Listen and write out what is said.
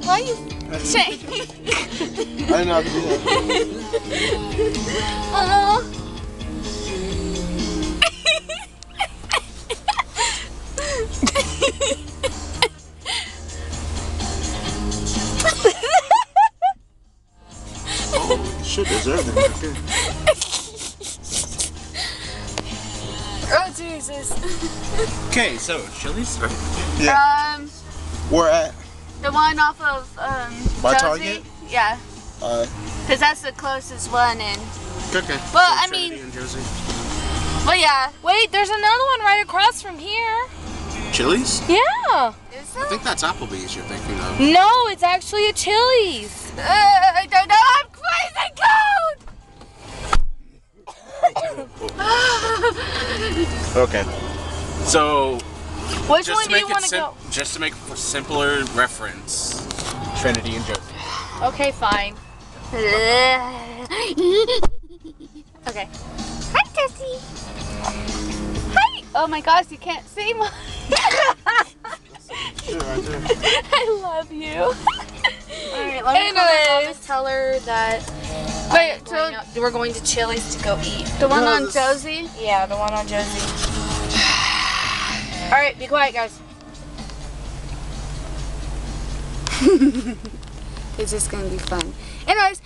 Why you say? I didn't know how to do that. Oh. Oh shit, there's everything. Okay. Oh Jesus. Okay, so Chili's, right? Yeah. Where at? The one off of By Josie. Target? Yeah, Alright. cause that's the closest one in. Okay. Well, So I Trinity mean- and Josie. Well, yeah. Wait, there's another one right across from here. Chili's? Yeah. Is I that? think that's Applebee's you're thinking of. No, it's actually a Chili's. I don't know. I'm freezing cold. Okay. So, Which just one to do make you it want to go? just to make it for simpler reference, Trinity and Josie. Okay, fine. Okay. Hi, Tessie. Hi. Oh my gosh, you can't see my. Shit right there. I love you. Alright, let me call my mom and tell her that. Wait, so We're going to Chili's to go eat. the one on Yes. Josie? Yeah, the one on Josie. All right, be quiet, guys. It's just gonna be fun. Anyways,